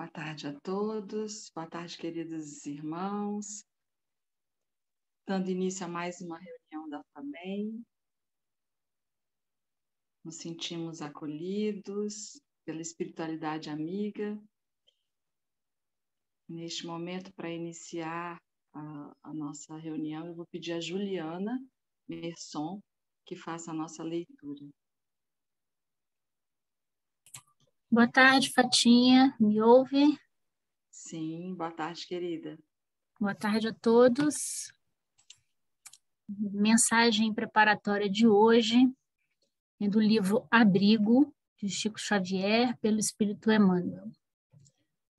Boa tarde a todos, boa tarde, queridos irmãos. Dando início a mais uma reunião da FABEM. Nos sentimos acolhidos pela espiritualidade amiga. Neste momento, para iniciar a nossa reunião, eu vou pedir a Juliana Merson que faça a nossa leitura. Boa tarde, Fatinha. Me ouve? Sim, boa tarde, querida. Boa tarde a todos. Mensagem preparatória de hoje é do livro Abrigo, de Chico Xavier, pelo Espírito Emmanuel.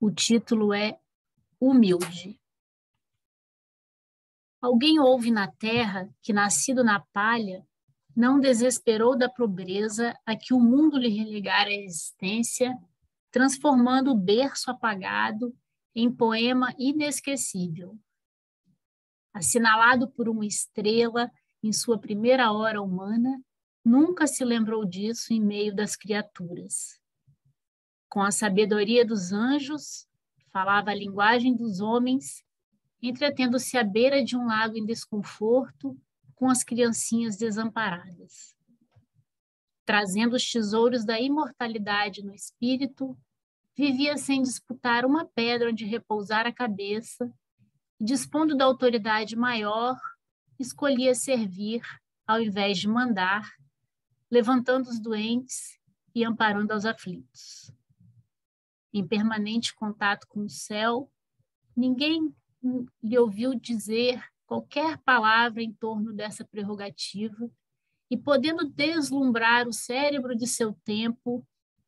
O título é Humilde. Alguém houve na terra que, nascido na palha, não desesperou da pobreza a que o mundo lhe relegara a existência, transformando o berço apagado em poema inesquecível. Assinalado por uma estrela em sua primeira hora humana, nunca se lembrou disso em meio das criaturas. Com a sabedoria dos anjos, falava a linguagem dos homens, entretendo-se à beira de um lago em desconforto com as criancinhas desamparadas. Trazendo os tesouros da imortalidade no espírito, vivia sem disputar uma pedra onde repousar a cabeça, e, dispondo da autoridade maior, escolhia servir ao invés de mandar, levantando os doentes e amparando aos aflitos. Em permanente contato com o céu, ninguém lhe ouviu dizer qualquer palavra em torno dessa prerrogativa e, podendo deslumbrar o cérebro de seu tempo,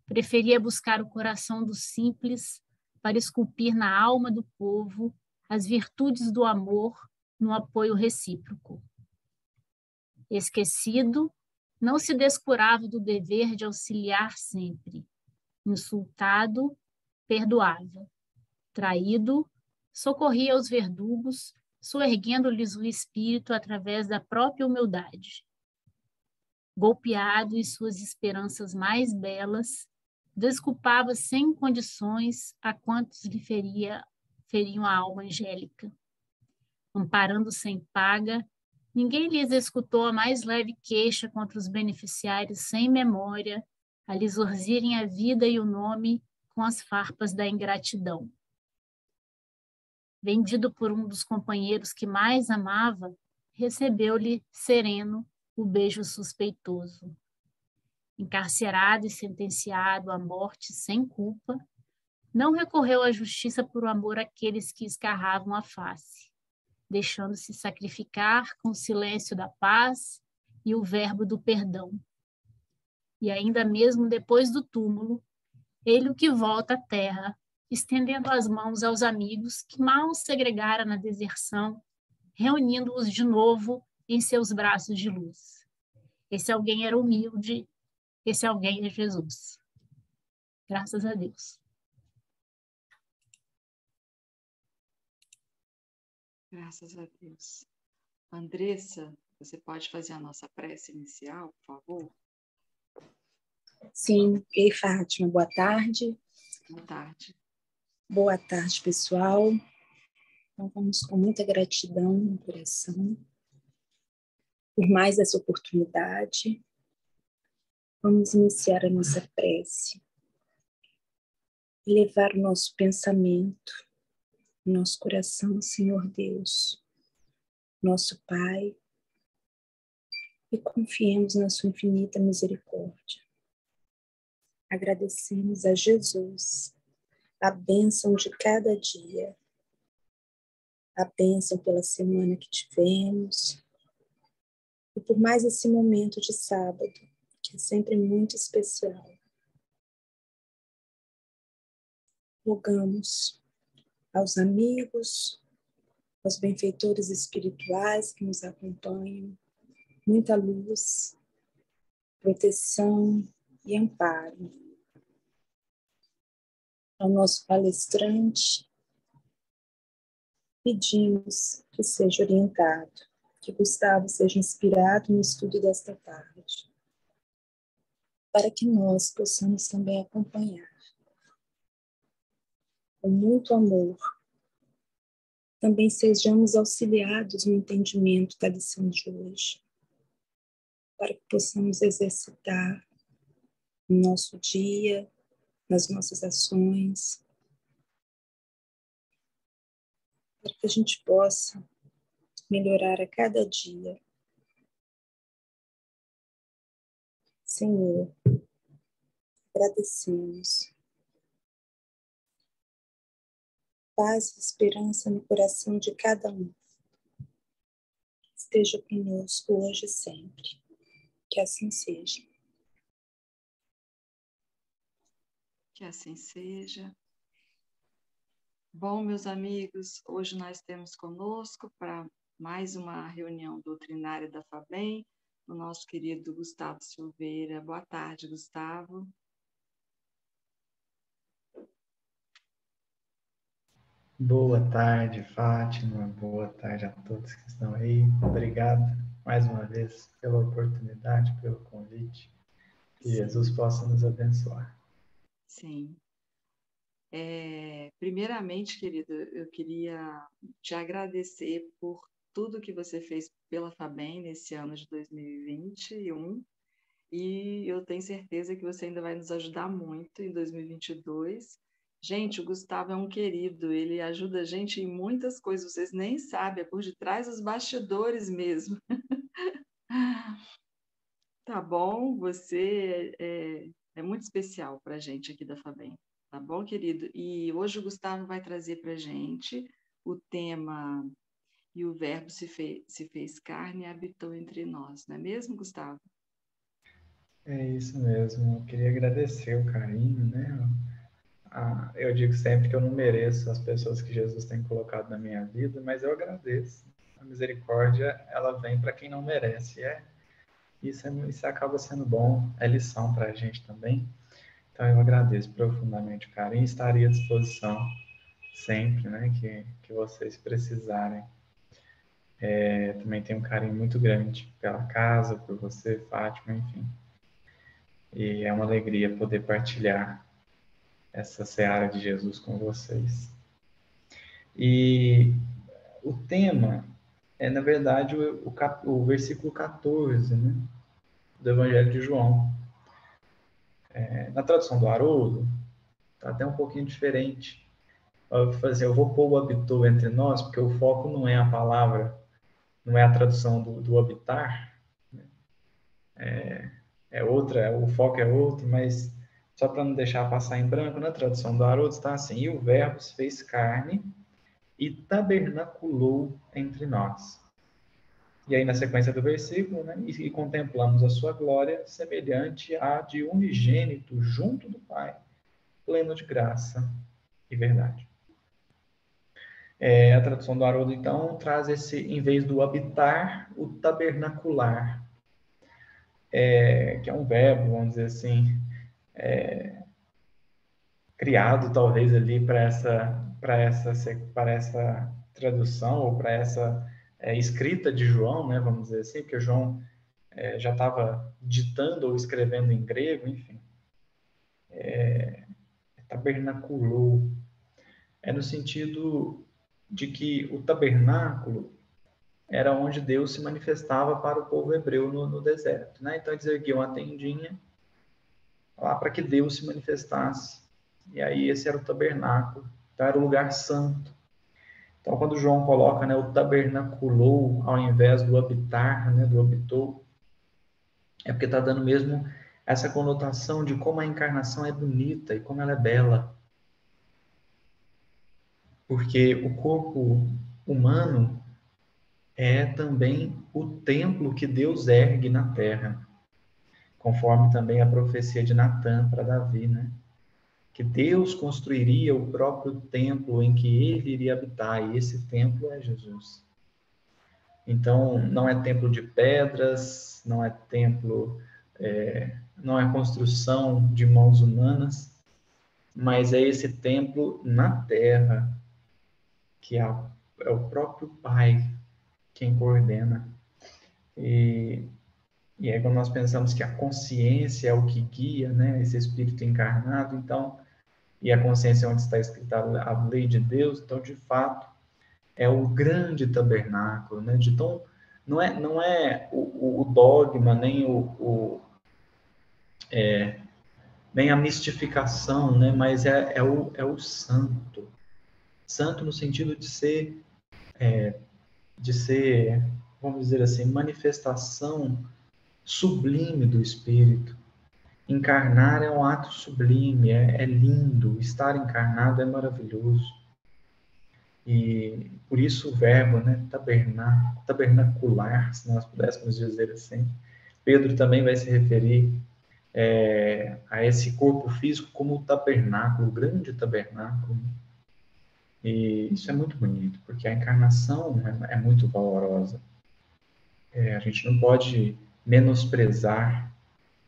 preferia buscar o coração do simples para esculpir na alma do povo as virtudes do amor no apoio recíproco. Esquecido, não se descurava do dever de auxiliar sempre. Insultado, perdoava. Traído, socorria os verdugos, soerguendo-lhes o espírito através da própria humildade. Golpeado em suas esperanças mais belas, desculpava sem condições a quantos lhe feriam a alma angélica. Amparando sem paga, ninguém lhes escutou a mais leve queixa contra os beneficiários sem memória, a lhes urzirem a vida e o nome com as farpas da ingratidão. Vendido por um dos companheiros que mais amava, recebeu-lhe sereno o beijo suspeitoso. Encarcerado e sentenciado à morte sem culpa, não recorreu à justiça por amor àqueles que escarravam a face, deixando-se sacrificar com o silêncio da paz e o verbo do perdão. E ainda mesmo depois do túmulo, ele o que volta à terra, estendendo as mãos aos amigos que mal segregara na deserção, reunindo-os de novo em seus braços de luz. Esse alguém era humilde, esse alguém é Jesus. Graças a Deus. Graças a Deus. Andressa, você pode fazer a nossa prece inicial, por favor? Sim. Ei, Fátima, boa tarde. Boa tarde. Boa tarde, pessoal. Então, vamos com muita gratidão no coração por mais essa oportunidade. Vamos iniciar a nossa prece e levar o nosso pensamento, o nosso coração, Senhor Deus, nosso Pai, e confiemos na sua infinita misericórdia. Agradecemos a Jesus a bênção de cada dia, a bênção pela semana que tivemos e por mais esse momento de sábado, que é sempre muito especial. Rogamos aos amigos, aos benfeitores espirituais que nos acompanham, muita luz, proteção e amparo. Ao nosso palestrante, pedimos que seja orientado, que Gustavo seja inspirado no estudo desta tarde, para que nós possamos também acompanhar. com muito amor, também sejamos auxiliados no entendimento da lição de hoje, para que possamos exercitar no nosso dia, nas nossas ações, para que a gente possa melhorar a cada dia. Senhor, agradecemos. Paz e esperança no coração de cada um. Esteja conosco hoje e sempre. Que assim seja. Que assim seja. Bom, meus amigos, hoje nós temos conosco para mais uma reunião doutrinária da FABEM, o nosso querido Gustavo Silveira. Boa tarde, Gustavo. Boa tarde, Fátima. Boa tarde a todos que estão aí. Obrigado mais uma vez pela oportunidade, pelo convite. Que Jesus possa nos abençoar. Sim. Primeiramente, querido, eu queria te agradecer por tudo que você fez pela FABEM nesse ano de 2021 e eu tenho certeza que você ainda vai nos ajudar muito em 2022. Gente, o Gustavo é um querido, ele ajuda a gente em muitas coisas, vocês nem sabem, é por detrás dos bastidores mesmo. Tá bom? Você é muito especial para a gente aqui da FABEM. Tá bom, querido? E hoje o Gustavo vai trazer para a gente o tema "E o Verbo se fez carne e habitou entre nós", não é mesmo, Gustavo? É isso mesmo. Eu queria agradecer o carinho, né? Eu digo sempre que eu não mereço as pessoas que Jesus tem colocado na minha vida, mas eu agradeço. A misericórdia, ela vem para quem não merece. Isso acaba sendo bom, é lição para a gente também. Então eu agradeço profundamente o carinho e estaria à disposição sempre, né, que vocês precisarem. Também tenho um carinho muito grande pela casa, por você, Fátima, enfim. E é uma alegria poder partilhar essa seara de Jesus com vocês. E o tema é, na verdade, o versículo 14, né, do Evangelho de João. Na tradução do Haroldo, está até um pouquinho diferente. Eu vou pôr o habitou entre nós, porque o foco não é a palavra, não é a tradução do habitar, outra, o foco é outro, mas só para não deixar passar em branco, na tradução do Haroldo está assim: e o Verbo se fez carne e tabernaculou entre nós. E aí, na sequência do versículo, né, e contemplamos a sua glória, semelhante à de unigênito junto do Pai, pleno de graça e verdade. A tradução do Haroldo, então, traz esse, em vez do habitar, o tabernacular, que é um verbo, vamos dizer assim, criado talvez ali para essa tradução, ou para essa escrita de João, né, vamos dizer assim, porque João já estava ditando ou escrevendo em grego, enfim. Tabernaculou. É no sentido de que o tabernáculo era onde Deus se manifestava para o povo hebreu no deserto, né? Então eles erguiam a tendinha lá para que Deus se manifestasse. E aí esse era o tabernáculo. Então era o lugar santo. Então quando João coloca, né, o tabernaculou ao invés do habitar, né, do habitou, é porque está dando mesmo essa conotação de como a encarnação é bonita e como ela é bela. Porque o corpo humano é também o templo que Deus ergue na terra, conforme também a profecia de Natã para Davi, né? Que Deus construiria o próprio templo em que ele iria habitar, e esse templo é Jesus. Então, não é templo de pedras, não é templo, não é construção de mãos humanas, mas é esse templo na terra, que é o próprio Pai quem coordena. E aí, quando nós pensamos que a consciência é o que guia, né, esse espírito encarnado, então, e a consciência é onde está escrita a lei de Deus, então, de fato, é o grande tabernáculo, né? Não é o dogma, nem a mistificação, né? Mas é o santo. Santo no sentido de ser, vamos dizer assim, manifestação sublime do Espírito. Encarnar é um ato sublime, é lindo. Estar encarnado é maravilhoso. E por isso o verbo, né, tabernacular, se nós pudéssemos dizer assim. Pedro também vai se referir a esse corpo físico como o tabernáculo, o grande tabernáculo. E isso é muito bonito, porque a encarnação é muito valorosa. A gente não pode menosprezar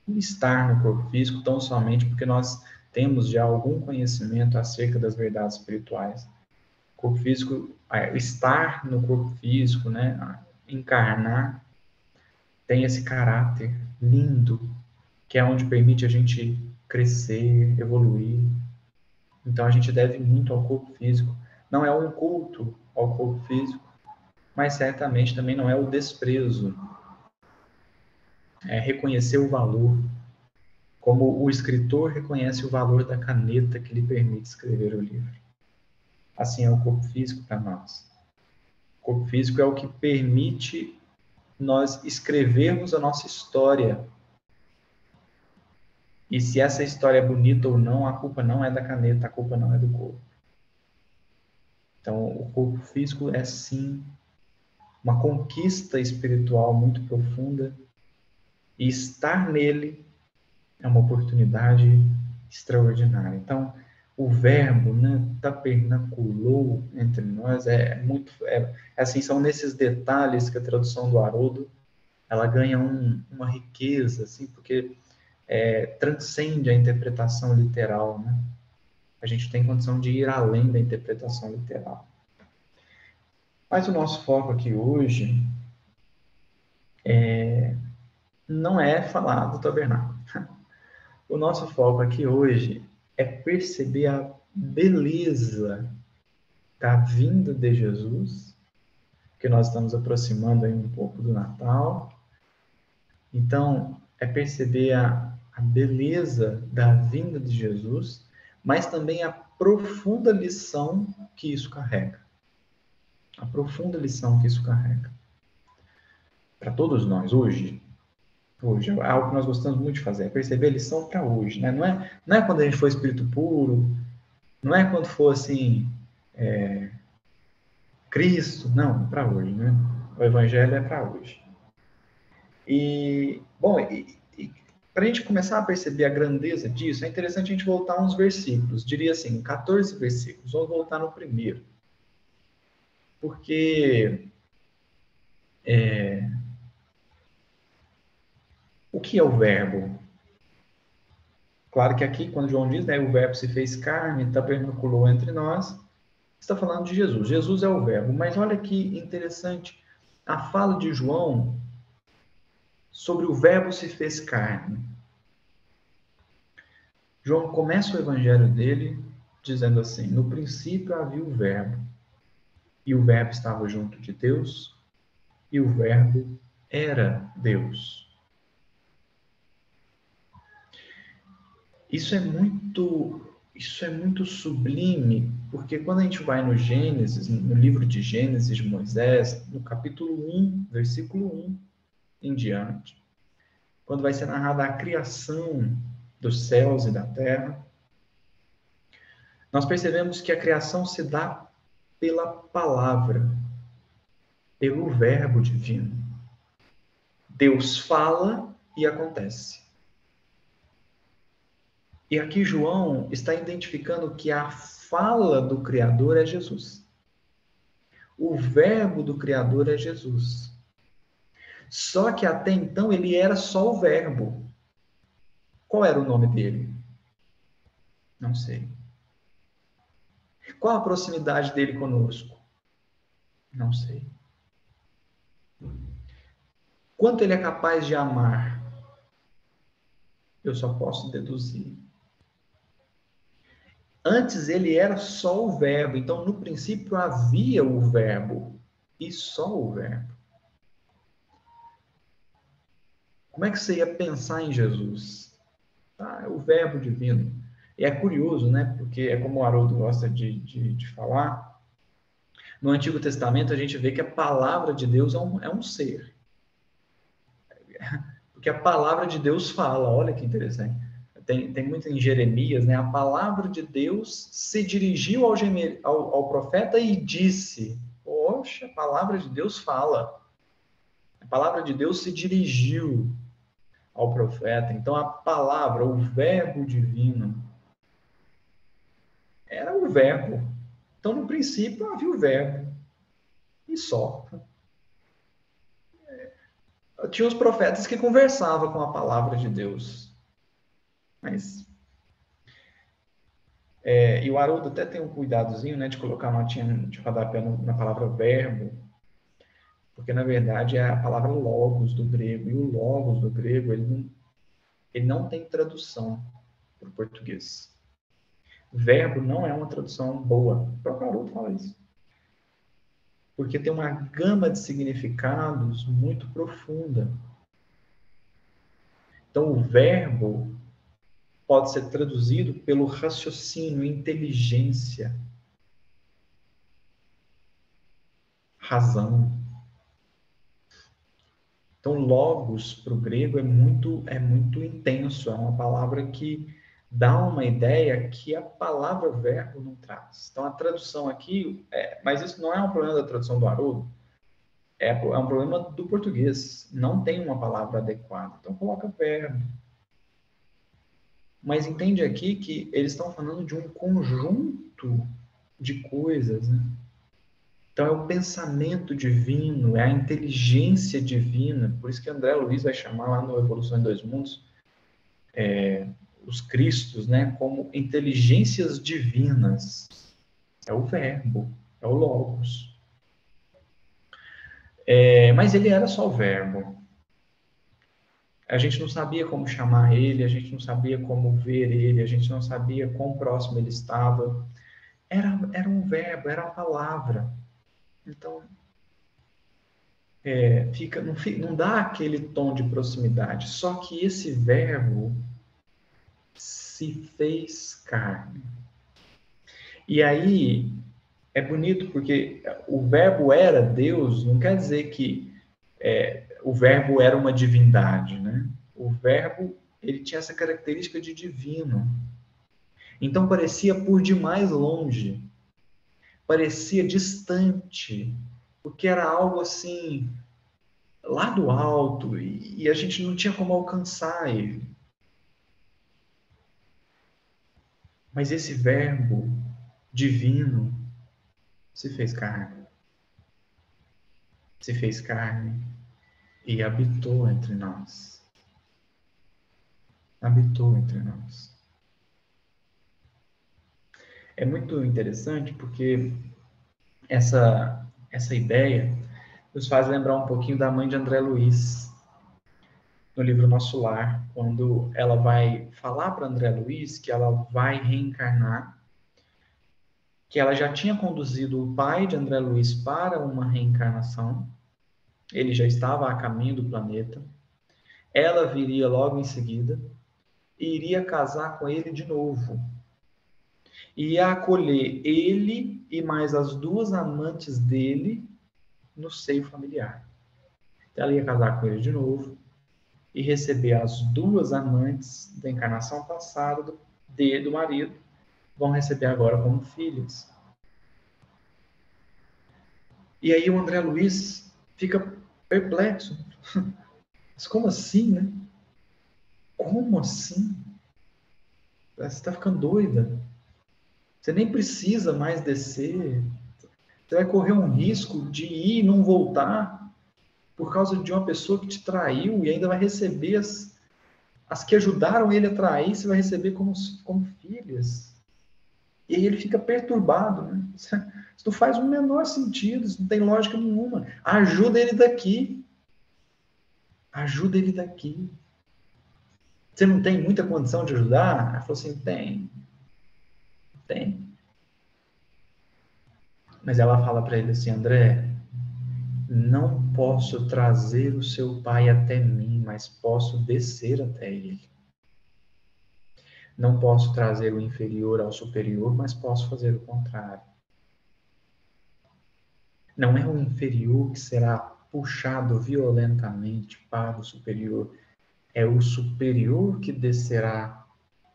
o estar no corpo físico tão somente porque nós temos já algum conhecimento acerca das verdades espirituais. O corpo físico, estar no corpo físico, né, encarnar, tem esse caráter lindo, que é onde permite a gente crescer, evoluir. Então a gente deve muito ao corpo físico. Não é um culto ao corpo físico, mas certamente também não é o desprezo. É reconhecer o valor, como o escritor reconhece o valor da caneta que lhe permite escrever o livro. Assim é o corpo físico para nós. O corpo físico é o que permite nós escrevermos a nossa história. E se essa história é bonita ou não, a culpa não é da caneta, a culpa não é do corpo. Então, o corpo físico é sim uma conquista espiritual muito profunda, e estar nele é uma oportunidade extraordinária. Então, o verbo, né, tabernaculou entre nós, assim, são nesses detalhes que a tradução do Haroldo, ela ganha uma riqueza, assim, porque transcende a interpretação literal, né? A gente tem condição de ir além da interpretação literal. Mas o nosso foco aqui hoje não é falar do tabernáculo. O nosso foco aqui hoje é perceber a beleza da vinda de Jesus, que nós estamos aproximando aí um pouco do Natal. Então, é perceber a beleza da vinda de Jesus, mas também a profunda lição que isso carrega. A profunda lição que isso carrega. Para todos nós, hoje, é algo que nós gostamos muito de fazer, é perceber a lição para hoje, né? Não é quando a gente for espírito puro, não é quando for assim, Cristo, não, para hoje, né? O Evangelho é para hoje. E, bom, para a gente começar a perceber a grandeza disso, é interessante a gente voltar uns versículos, diria assim, 14 versículos, vamos voltar no primeiro. Porque o que é o verbo? Claro que aqui, quando João diz, né, o verbo se fez carne, tabernaculou entre nós, está falando de Jesus. Jesus é o verbo. Mas olha que interessante, a fala de João sobre o verbo se fez carne. João começa o evangelho dele dizendo assim: no princípio havia o verbo, e o verbo estava junto de Deus, e o verbo era Deus. Isso é muito sublime, porque quando a gente vai no Gênesis, no livro de Gênesis de Moisés, no capítulo 1, versículo 1 em diante, quando vai ser narrada a criação dos céus e da terra, nós percebemos que a criação se dá pela palavra, pelo verbo divino. Deus fala e acontece. E aqui João está identificando que a fala do Criador é Jesus. O verbo do Criador é Jesus. Só que até então ele era só o verbo. Qual era o nome dele? Não sei. Qual a proximidade dele conosco? Não sei. Quanto ele é capaz de amar? Eu só posso deduzir. Antes ele era só o verbo. Então, no princípio, havia o verbo. E só o verbo. Como é que você ia pensar em Jesus? O verbo divino. E é curioso, né? Porque é como o Haroldo gosta de falar. No Antigo Testamento, a gente vê que a palavra de Deus é um ser. Porque a palavra de Deus fala. Olha que interessante. Tem muito em Jeremias, né? A palavra de Deus se dirigiu ao profeta e disse: poxa, a palavra de Deus fala. A palavra de Deus se dirigiu ao profeta. Então, a palavra, o verbo divino, era o verbo. Então, no princípio, havia o verbo. E só. Tinha os profetas que conversavam com a palavra de Deus. Mas... e o Haroldo até tem um cuidadozinho, né, de colocar uma notinha de rodapé na palavra verbo, porque, na verdade, é a palavra logos do grego. E o logos do grego, ele não tem tradução para o português. Verbo não é uma tradução boa. O próprio Haroldo fala isso. Porque tem uma gama de significados muito profunda. Então, o verbo pode ser traduzido pelo raciocínio, inteligência, razão. Então, logos para o grego é muito intenso. É uma palavra que dá uma ideia que a palavra verbo não traz. Então, a tradução aqui, mas isso não é um problema da tradução do Haroldo, é um problema do português. Não tem uma palavra adequada. Então, coloca verbo. Mas entende aqui que eles estão falando de um conjunto de coisas, né? Então, é o pensamento divino, é a inteligência divina. Por isso que André Luiz vai chamar lá no Evolução em Dois Mundos os Cristos, né, como inteligências divinas. É o verbo, é o logos. Mas ele era só o verbo. A gente não sabia como chamar ele, a gente não sabia como ver ele, a gente não sabia quão próximo ele estava. Era um verbo, era a palavra. Então, não dá aquele tom de proximidade. Só que esse verbo se fez carne. E aí é bonito porque o verbo era Deus, não quer dizer que o verbo era uma divindade, né? O verbo, ele tinha essa característica de divino. Então parecia por demais longe, parecia distante, porque era algo assim lá do alto e a gente não tinha como alcançar ele. Mas esse verbo divino se fez carne. Se fez carne e habitou entre nós. Habitou entre nós. É muito interessante porque essa ideia nos faz lembrar um pouquinho da mãe de André Luiz, no livro Nosso Lar, quando ela vai falar para André Luiz que ela vai reencarnar, que ela já tinha conduzido o pai de André Luiz para uma reencarnação, ele já estava a caminho do planeta, ela viria logo em seguida e iria casar com ele de novo. Ia acolher ele e mais as duas amantes dele no seio familiar. Então, ela ia casar com ele de novo e receber as duas amantes da encarnação passada do marido, vão receber agora como filhas. E aí o André Luiz fica perplexo. Mas como assim, né? Como assim? Você está ficando doida. Você nem precisa mais descer. Você vai correr um risco de ir e não voltar por causa de uma pessoa que te traiu e ainda vai receber as que ajudaram ele a trair, você vai receber como filhas. E aí ele fica perturbado, né? Isso não faz o menor sentido, isso não tem lógica nenhuma. Ajuda ele daqui. Ajuda ele daqui. Você não tem muita condição de ajudar? Ela falou assim, tem. Tem. Mas ela fala para ele assim: André, não posso trazer o seu pai até mim, mas posso descer até ele. Não posso trazer o inferior ao superior, mas posso fazer o contrário. Não é o inferior que será puxado violentamente para o superior, é o superior que descerá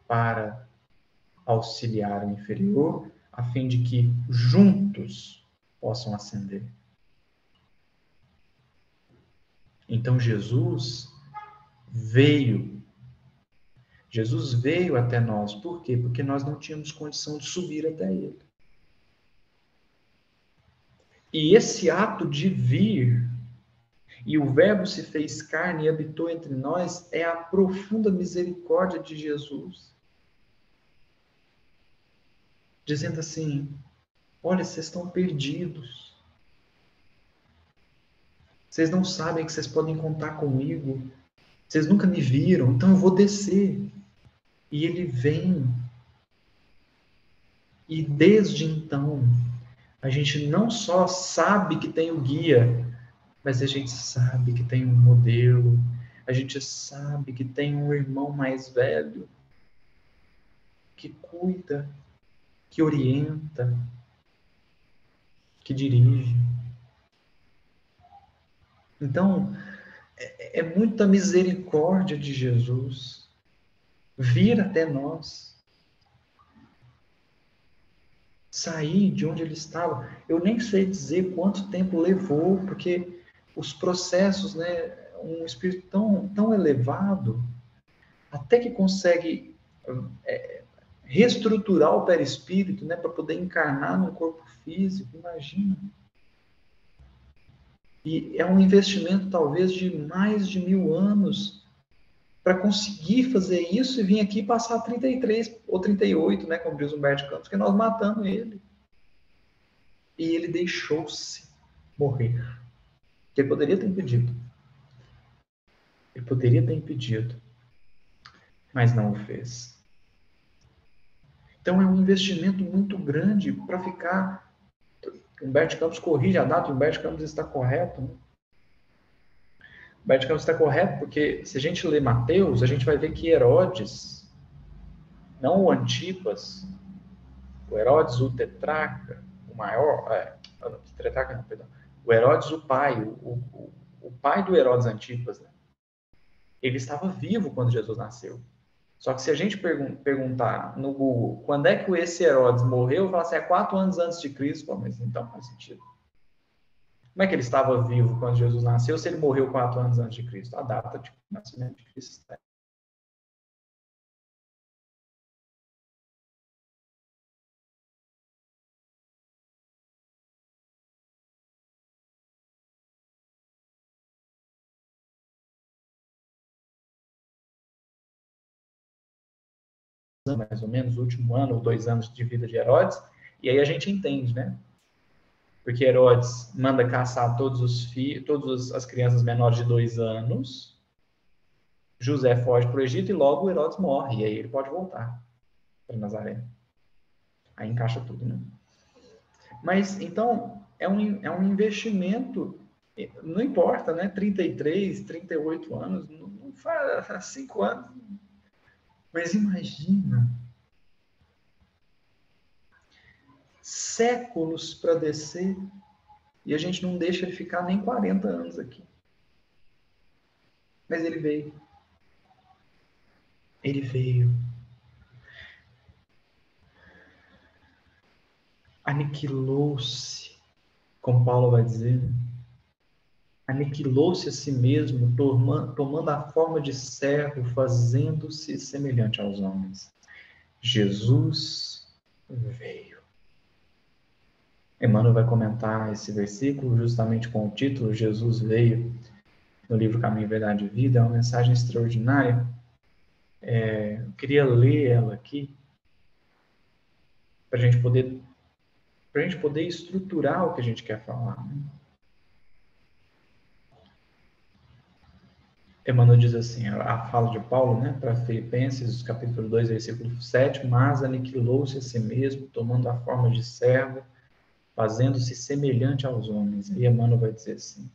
para auxiliar o inferior, a fim de que juntos possam ascender. Então Jesus veio até nós. Por quê? Porque nós não tínhamos condição de subir até ele. E esse ato de vir, e o Verbo se fez carne e habitou entre nós, é a profunda misericórdia de Jesus. Dizendo assim: olha, vocês estão perdidos. Vocês não sabem que vocês podem contar comigo. Vocês nunca me viram, então eu vou descer. E ele vem. E desde então, a gente não só sabe que tem o guia, mas a gente sabe que tem um modelo, a gente sabe que tem um irmão mais velho que cuida, que orienta, que dirige. Então, é muita misericórdia de Jesus vir até nós, sair de onde ele estava. Eu nem sei dizer quanto tempo levou, porque os processos, né, um espírito tão elevado, até que consegue reestruturar o perispírito, né, para poder encarnar no corpo físico, imagina. E é um investimento talvez de mais de 1000 anos para conseguir fazer isso e vir aqui passar 33 ou 38, né, como diz Humberto Campos, que nós matamos ele. E ele deixou-se morrer. Ele poderia ter impedido. Ele poderia ter impedido, mas não o fez. Então é um investimento muito grande para ficar. Humberto Campos corrige a data, Humberto Campos está correto. Né? Humberto Campos está correto porque se a gente lê Mateus, a gente vai ver que Herodes, não o Antipas, o Herodes, o tetrarca, o maior, tetrarca não, perdão, o Herodes, o pai, o pai do Herodes Antipas, né? Ele estava vivo quando Jesus nasceu. Só que se a gente perguntar no Google quando é que esse Herodes morreu, fala assim, 4 anos antes de Cristo. Pô, mas então faz sentido. Como é que ele estava vivo quando Jesus nasceu se ele morreu 4 anos antes de Cristo? A data de nascimento de Cristo está. Mais ou menos, o último ano ou 2 anos de vida de Herodes, e aí a gente entende, né? Porque Herodes manda caçar todas as crianças menores de 2 anos, José foge para o Egito e logo Herodes morre, e aí ele pode voltar para Nazaré. Aí encaixa tudo, né? Mas, então, é um investimento, não importa, né? 33, 38 anos, não faz 5 anos. Mas imagina, séculos para descer e a gente não deixa ele ficar nem 40 anos aqui. Mas ele veio. Ele veio. Aniquilou-se, como Paulo vai dizer. Aniquilou-se a si mesmo, tomando a forma de servo, fazendo-se semelhante aos homens. Jesus veio. Emmanuel vai comentar esse versículo justamente com o título Jesus veio, no livro Caminho, Verdade e Vida. É uma mensagem extraordinária. Eu queria ler ela aqui para a gente poder estruturar o que a gente quer falar. Né? Emmanuel diz assim, a fala de Paulo, né, para Filipenses, capítulo 2, versículo 7, mas aniquilou-se a si mesmo, tomando a forma de servo, fazendo-se semelhante aos homens. E Emmanuel vai dizer assim,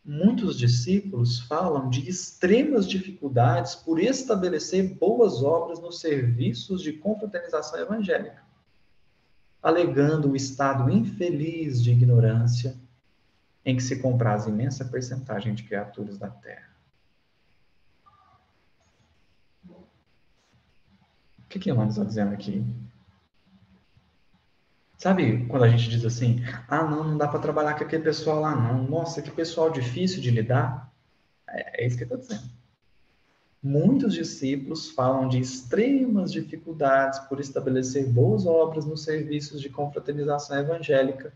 muitos discípulos falam de extremas dificuldades por estabelecer boas obras nos serviços de confraternização evangélica, alegando o estado infeliz de ignorância em que se compraz imensa percentagem de criaturas da Terra. O que Emmanuel está dizendo aqui? Sabe quando a gente diz assim, não dá para trabalhar com aquele pessoal lá não, nossa, que pessoal difícil de lidar? É isso que eu estou dizendo. Muitos discípulos falam de extremas dificuldades por estabelecer boas obras nos serviços de confraternização evangélica,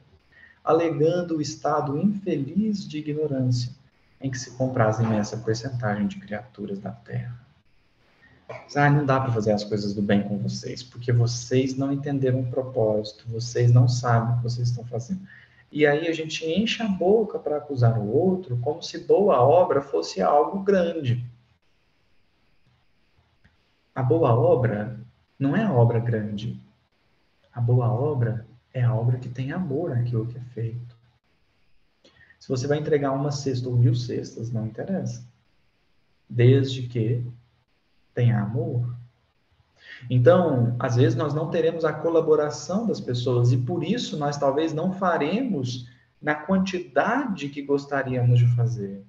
alegando o estado infeliz de ignorância em que se compraz imensa percentagem de criaturas da Terra. Não dá para fazer as coisas do bem com vocês, porque vocês não entenderam o propósito, vocês não sabem o que vocês estão fazendo. E aí a gente enche a boca para acusar o outro como se boa obra fosse algo grande. A boa obra não é a obra grande. A boa obra é a obra que tem amor naquilo que é feito. Se você vai entregar uma cesta ou 1000 cestas, não interessa. Desde que tenha amor. Então, às vezes nós não teremos a colaboração das pessoas e por isso nós talvez não faremos na quantidade que gostaríamos de fazer.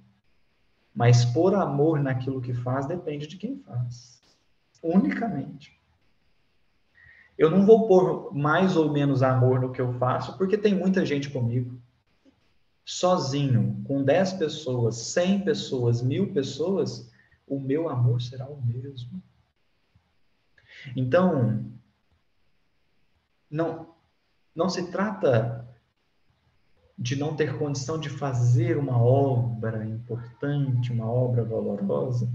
Mas por amor naquilo que faz, depende de quem faz. Unicamente. Eu não vou pôr mais ou menos amor no que eu faço, porque tem muita gente comigo. Sozinho, com 10 pessoas, 100 pessoas, 1000 pessoas, o meu amor será o mesmo. Então, não se trata de não ter condição de fazer uma obra importante, uma obra valorosa.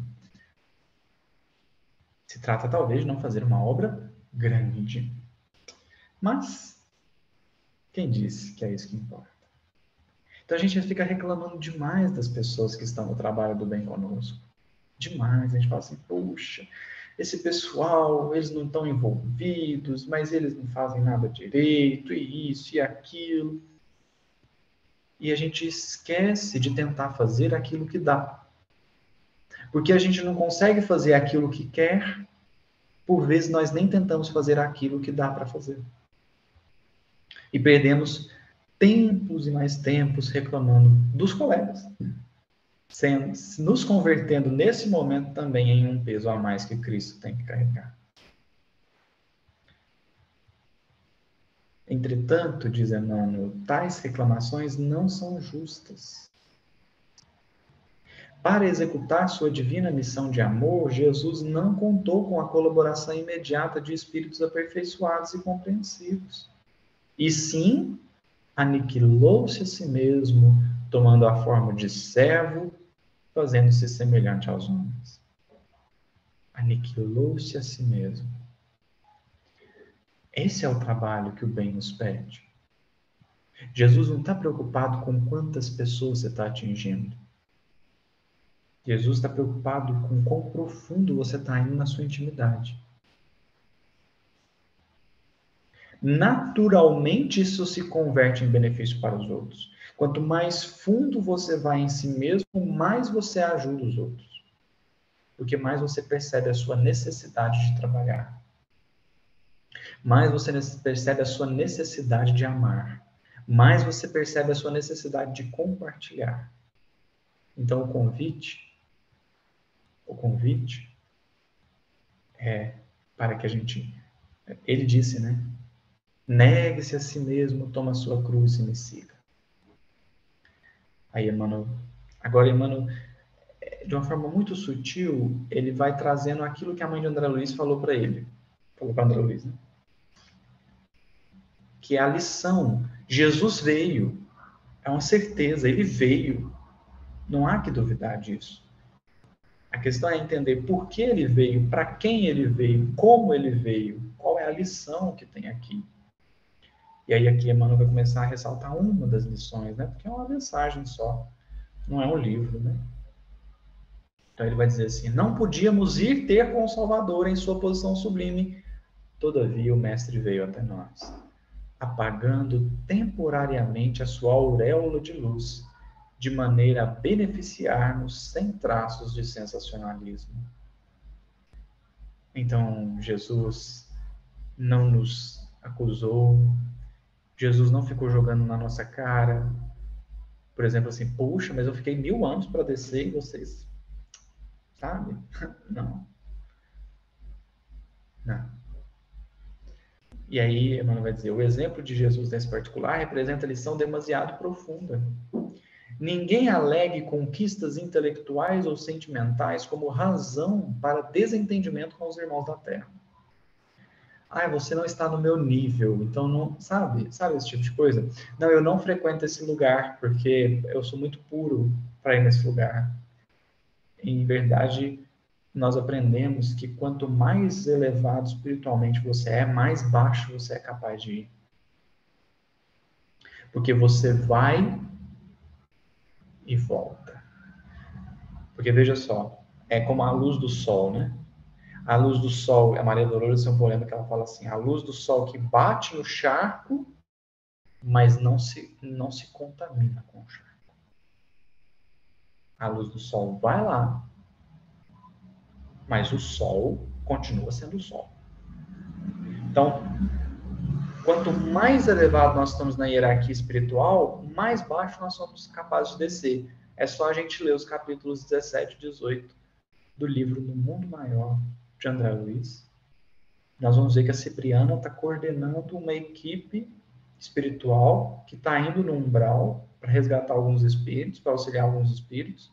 Se trata, talvez, de não fazer uma obra grande. Mas, quem disse que é isso que importa? Então, a gente fica reclamando demais das pessoas que estão no trabalho do bem conosco. Demais. A gente fala assim, puxa, esse pessoal, eles não estão envolvidos, mas eles não fazem nada direito, e isso e aquilo. E a gente esquece de tentar fazer aquilo que dá. Porque a gente não consegue fazer aquilo que quer, por vezes nós nem tentamos fazer aquilo que dá para fazer. E perdemos tempos e mais tempos reclamando dos colegas, nos convertendo nesse momento também em um peso a mais que Cristo tem que carregar. Entretanto, diz Emmanuel, tais reclamações não são justas. Para executar sua divina missão de amor, Jesus não contou com a colaboração imediata de espíritos aperfeiçoados e compreensivos. E sim, aniquilou-se a si mesmo, tomando a forma de servo, fazendo-se semelhante aos homens. Aniquilou-se a si mesmo. Esse é o trabalho que o bem nos pede. Jesus não está preocupado com quantas pessoas você está atingindo. Jesus está preocupado com quão profundo você está indo na sua intimidade. Naturalmente, isso se converte em benefício para os outros. Quanto mais fundo você vai em si mesmo, mais você ajuda os outros. Porque mais você percebe a sua necessidade de trabalhar. Mais você percebe a sua necessidade de amar. Mais você percebe a sua necessidade de compartilhar. Então, o convite é para que a gente... Ele disse, né? Negue-se a si mesmo, toma a sua cruz e me siga. Aí Emmanuel, de uma forma muito sutil, ele vai trazendo aquilo que a mãe de André Luiz falou para ele. Falou para André Luiz, né? Que é a lição. Jesus veio. É uma certeza, ele veio. Não há que duvidar disso. A questão é entender por que ele veio, para quem ele veio, como ele veio, qual é a lição que tem aqui. E aí aqui Emmanuel vai começar a ressaltar uma das lições, né? Porque é uma mensagem só, não é um livro, né? Então ele vai dizer assim, não podíamos ir ter com o Salvador em sua posição sublime, todavia o Mestre veio até nós, apagando temporariamente a sua auréola de luz, de maneira a beneficiar-nos sem traços de sensacionalismo. Então, Jesus não nos acusou, Jesus não ficou jogando na nossa cara, por exemplo, assim, puxa, mas eu fiquei 1000 anos para descer e vocês, sabe? Não. Não. E aí, Emmanuel vai dizer, o exemplo de Jesus nesse particular representa lição demasiado profunda. Ninguém alegue conquistas intelectuais ou sentimentais como razão para desentendimento com os irmãos da Terra. Ah, você não está no meu nível, então não... Sabe esse tipo de coisa? Não, eu não frequento esse lugar porque eu sou muito puro para ir nesse lugar. Em verdade, nós aprendemos que quanto mais elevado espiritualmente você é, mais baixo você é capaz de ir. Porque você vai e volta. Porque veja só, é como a luz do sol, né? A luz do sol, a Maria Dolores tem um poema que ela fala assim, a luz do sol que bate no charco, mas não se contamina com o charco. A luz do sol vai lá, mas o sol continua sendo o sol. Então, quanto mais elevado nós estamos na hierarquia espiritual, mais baixo nós somos capazes de descer. É só a gente ler os capítulos 17 e 18 do livro No Mundo Maior, de André Luiz. Nós vamos ver que a Cipriana está coordenando uma equipe espiritual que está indo no umbral para resgatar alguns espíritos, para auxiliar alguns espíritos.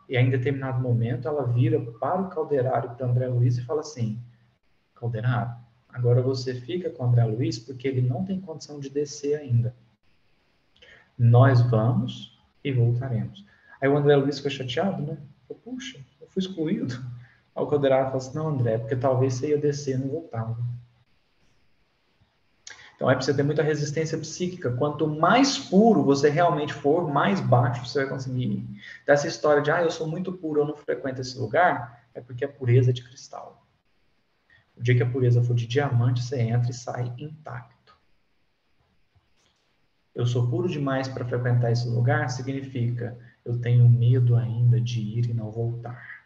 E aí, em determinado momento, ela vira para o Calderário, para André Luiz, e fala assim, Calderário, agora você fica com o André Luiz porque ele não tem condição de descer ainda. Nós vamos e voltaremos. Aí o André Luiz fica chateado, né? Puxa, eu fui excluído. Aí o Calderário fala assim, não, André, porque talvez você ia descer e não voltava. Então é para você ter muita resistência psíquica. Quanto mais puro você realmente for, mais baixo você vai conseguir ir. Dessa história de, eu sou muito puro, eu não frequento esse lugar, é porque a pureza é de cristal. O dia que a pureza for de diamante, você entra e sai intacto. Eu sou puro demais para frequentar esse lugar, significa eu tenho medo ainda de ir e não voltar.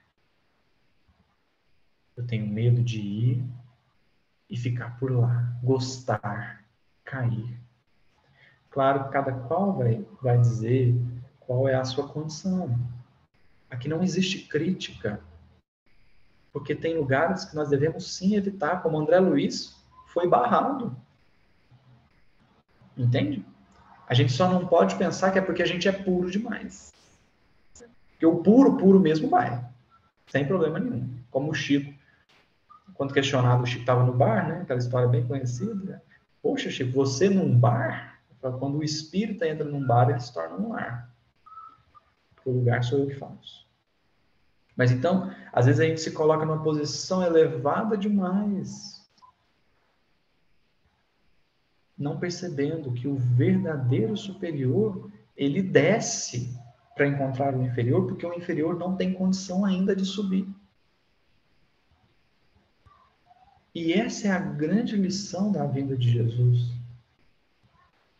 Eu tenho medo de ir e ficar por lá, gostar, cair. Claro que cada qual vai dizer qual é a sua condição. Aqui não existe crítica, porque tem lugares que nós devemos sim evitar, como André Luiz foi barrado. Entende? A gente só não pode pensar que é porque a gente é puro demais. Porque o puro mesmo vai. Sem problema nenhum. Como o Chico, quando questionado, o Chico estava no bar, né? Aquela história bem conhecida. Poxa, Chico, você num bar? Quando o espírito entra num bar, ele se torna um lar. Porque o lugar sou eu que faço. Mas então, às vezes a gente se coloca numa posição elevada demais, não percebendo que o verdadeiro superior, ele desce para encontrar o inferior, porque o inferior não tem condição ainda de subir. E essa é a grande lição da vinda de Jesus.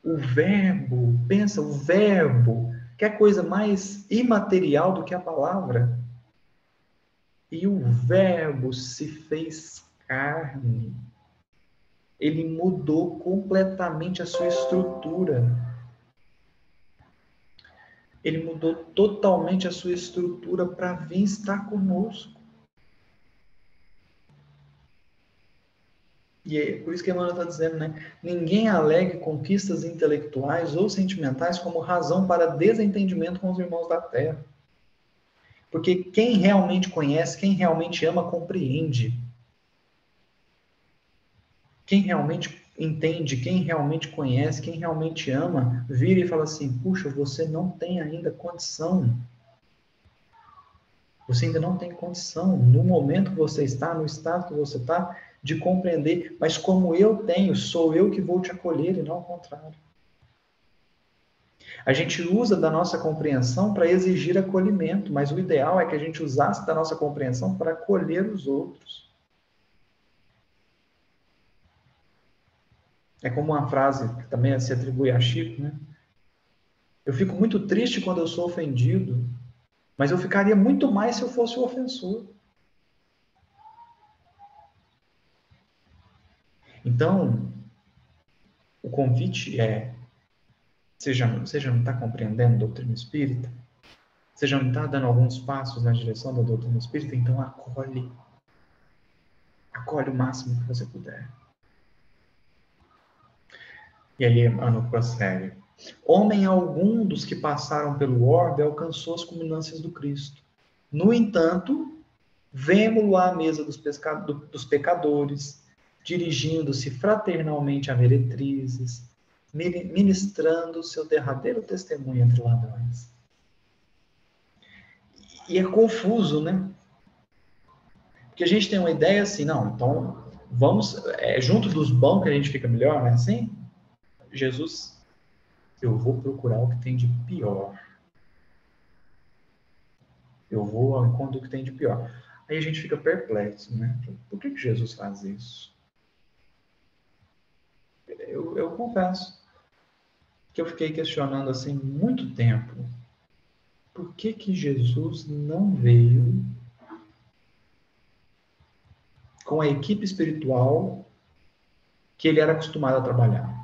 O verbo, pensa, o verbo, que é coisa mais imaterial do que a palavra. E o verbo se fez carne. Ele mudou completamente a sua estrutura. Ele mudou totalmente a sua estrutura para vir estar conosco. E é por isso que a Emmanuel está dizendo, né? Ninguém alegue conquistas intelectuais ou sentimentais como razão para desentendimento com os irmãos da Terra. Porque quem realmente conhece, quem realmente ama, compreende. Quem realmente entende, quem realmente conhece, quem realmente ama, vira e fala assim, puxa, você não tem ainda condição. Você ainda não tem condição, no momento que você está, no estado que você está, de compreender. Mas como eu tenho, sou eu que vou te acolher e não ao contrário. A gente usa da nossa compreensão para exigir acolhimento, mas o ideal é que a gente usasse da nossa compreensão para acolher os outros. É como uma frase que também se atribui a Chico, né? Eu fico muito triste quando eu sou ofendido, mas eu ficaria muito mais se eu fosse o ofensor. Então, o convite é: você já não está compreendendo a doutrina espírita? Você já não está dando alguns passos na direção da doutrina espírita? Então acolhe. Acolhe o máximo que você puder. E aí Emmanuel prossegue. Homem algum dos que passaram pelo orbe alcançou as culminâncias do Cristo. No entanto, vemo-lo à mesa dos pecadores, dirigindo-se fraternalmente a meretrizes, ministrando seu derradeiro testemunho entre ladrões. E é confuso, né? Porque a gente tem uma ideia assim, não, então vamos, junto dos bons que a gente fica melhor, né? Assim, Jesus, eu vou procurar o que tem de pior. Eu vou ao encontro do que tem de pior. Aí a gente fica perplexo, né? Por que Jesus faz isso? Eu confesso que eu fiquei questionando assim muito tempo. Por que Jesus não veio com a equipe espiritual que ele era acostumado a trabalhar?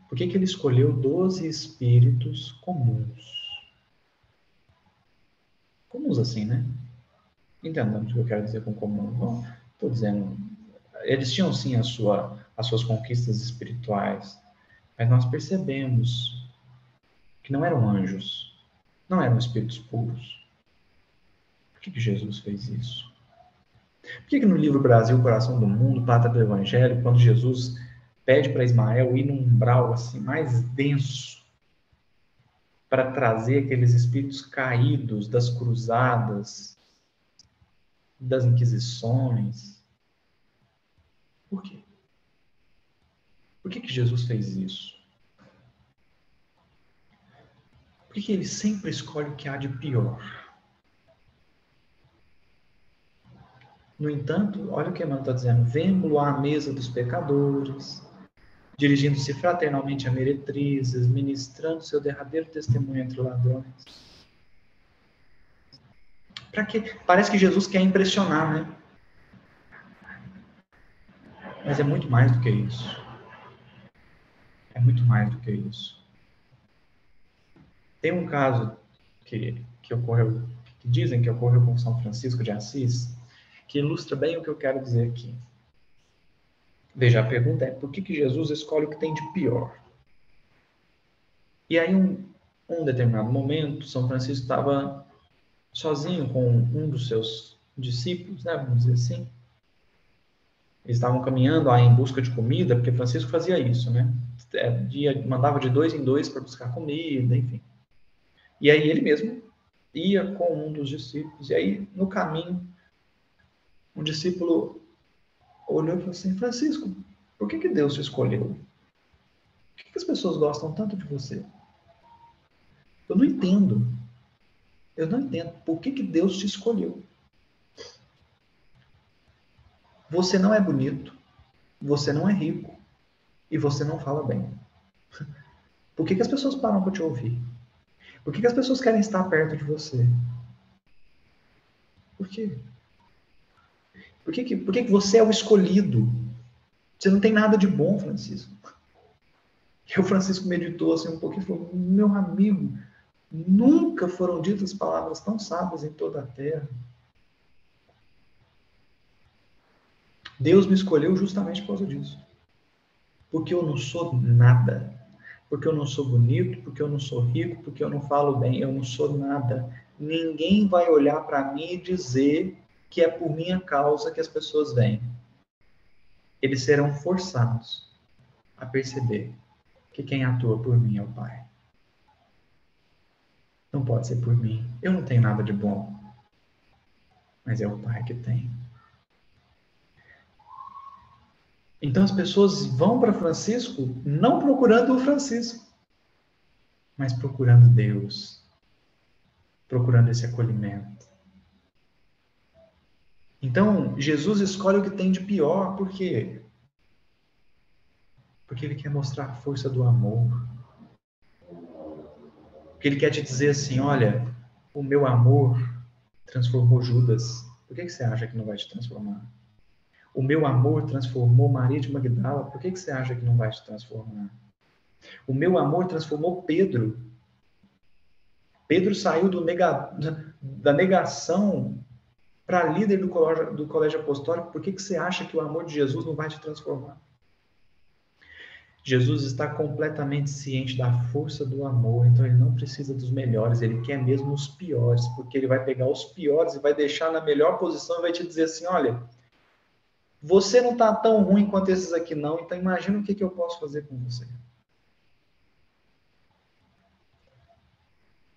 Por que ele escolheu 12 espíritos comuns? Comuns assim, né? Entendamos o que eu quero dizer com comum. Não estou dizendo... Eles tinham, sim, as suas conquistas espirituais, mas nós percebemos que não eram anjos, não eram espíritos puros. Por que Jesus fez isso? Por que no livro Brasil, Coração do Mundo, Pátria do Evangelho, quando Jesus pede para Ismael ir num umbral assim, mais denso, para trazer aqueles espíritos caídos das cruzadas, das inquisições? Por quê? Por que Jesus fez isso? Por que ele sempre escolhe o que há de pior? No entanto, olha o que Emmanuel está dizendo. Vemo-lo à mesa dos pecadores, dirigindo-se fraternalmente a meretrizes, ministrando seu derradeiro testemunho entre ladrões. Para quê? Parece que Jesus quer impressionar, né? Mas é muito mais do que isso. É muito mais do que isso. Tem um caso que ocorreu, que dizem que ocorreu com São Francisco de Assis, que ilustra bem o que eu quero dizer aqui. Veja, a pergunta é: por que Jesus escolhe o que tem de pior? E aí, um determinado momento, São Francisco estava sozinho com um dos seus discípulos, né, vamos dizer assim. Eles estavam caminhando em busca de comida, porque Francisco fazia isso, né? Mandava de 2 em 2 para buscar comida, enfim. E aí ele mesmo ia com um dos discípulos. E aí, no caminho, um discípulo olhou e falou assim: Francisco, por que Deus te escolheu? Por que as pessoas gostam tanto de você? Eu não entendo. Eu não entendo. Por que Deus te escolheu? Você não é bonito, você não é rico e você não fala bem. Por que as pessoas param para te ouvir? Por que as pessoas querem estar perto de você? Por quê? Por que você é o escolhido? Você não tem nada de bom, Francisco. E o Francisco meditou assim um pouquinho e falou: meu amigo, nunca foram ditas palavras tão sábias em toda a terra. Deus me escolheu justamente por causa disso. Porque eu não sou nada. Porque eu não sou bonito, porque eu não sou rico, porque eu não falo bem, eu não sou nada. Ninguém vai olhar para mim e dizer que é por minha causa que as pessoas vêm. Eles serão forçados a perceber que quem atua por mim é o Pai. Não pode ser por mim. Eu não tenho nada de bom. Mas é o Pai que tem. Então as pessoas vão para Francisco não procurando o Francisco. mas procurando Deus, procurando esse acolhimento. Então, Jesus escolhe o que tem de pior, por quê? Porque ele quer mostrar a força do amor. Porque ele quer te dizer assim, olha, o meu amor transformou Judas. Por que você acha que não vai te transformar? O meu amor transformou Maria de Magdala. Por que você acha que não vai te transformar? O meu amor transformou Pedro. Pedro saiu da negação para líder do colégio apostólico. Por que você acha que o amor de Jesus não vai te transformar? Jesus está completamente ciente da força do amor, então ele não precisa dos melhores, ele quer mesmo os piores, porque ele vai pegar os piores e vai deixar na melhor posição e vai te dizer assim, olha, você não está tão ruim quanto esses aqui não, então imagina o que eu posso fazer com você.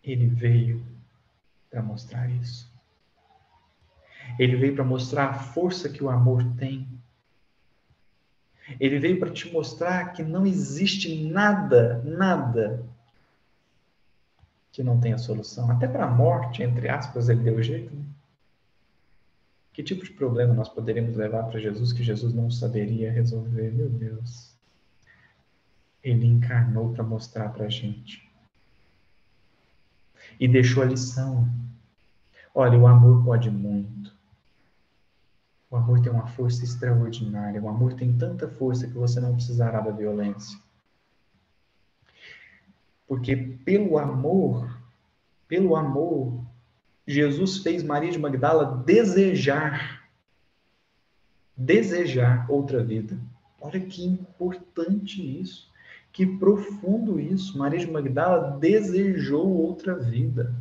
Ele veio para mostrar isso. Ele veio para mostrar a força que o amor tem. Ele veio para te mostrar que não existe nada que não tenha solução. Até para a morte, entre aspas, ele deu jeito. Né? Que tipo de problema nós poderíamos levar para Jesus que Jesus não saberia resolver? Meu Deus. Ele encarnou para mostrar para a gente. E deixou a lição. Olha, o amor pode muito. O amor tem uma força extraordinária. O amor tem tanta força que você não precisará da violência. Porque pelo amor, Jesus fez Maria de Magdala desejar outra vida. Olha que importante isso. Que profundo isso. Maria de Magdala desejou outra vida.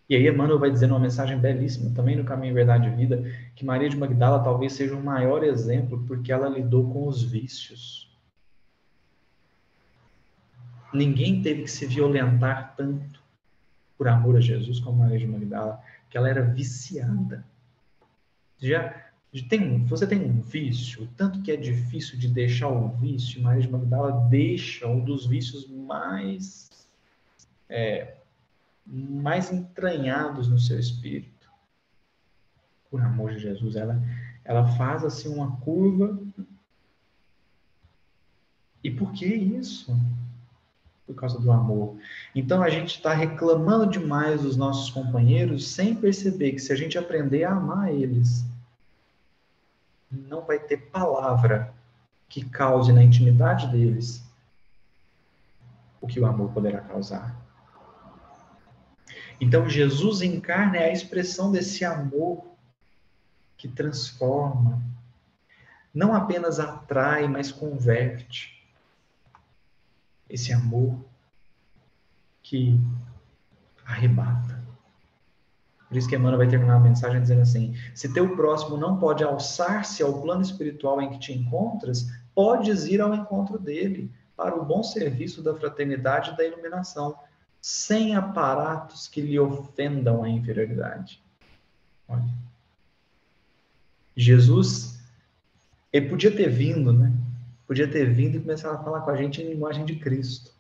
E aí Emmanuel vai dizer numa mensagem belíssima, também no Caminho, Verdade e Vida, que Maria de Magdala talvez seja o maior exemplo porque ela lidou com os vícios. Ninguém teve que se violentar tanto por amor a Jesus como Maria de Magdala, que ela era viciada. Você tem um vício, tanto que é difícil de deixar o vício, Maria de Magdala deixa um dos vícios mais entranhados no seu espírito. Por amor de Jesus, ela faz assim uma curva. E por que isso? Por causa do amor. Então a gente está reclamando demais dos nossos companheiros sem perceber que se a gente aprender a amar eles, não vai ter palavra que cause na intimidade deles o que o amor poderá causar. Então Jesus encarna é a expressão desse amor que transforma, não apenas atrai, mas converte. Esse amor que arrebata. Por isso que Emmanuel vai terminar a mensagem dizendo assim, se teu próximo não pode alçar-se ao plano espiritual em que te encontras, podes ir ao encontro dele, para o bom serviço da fraternidade e da iluminação, sem aparatos que lhe ofendam a inferioridade. Olha. Jesus, ele podia ter vindo, né? Podia ter vindo e começar a falar com a gente em linguagem de Cristo.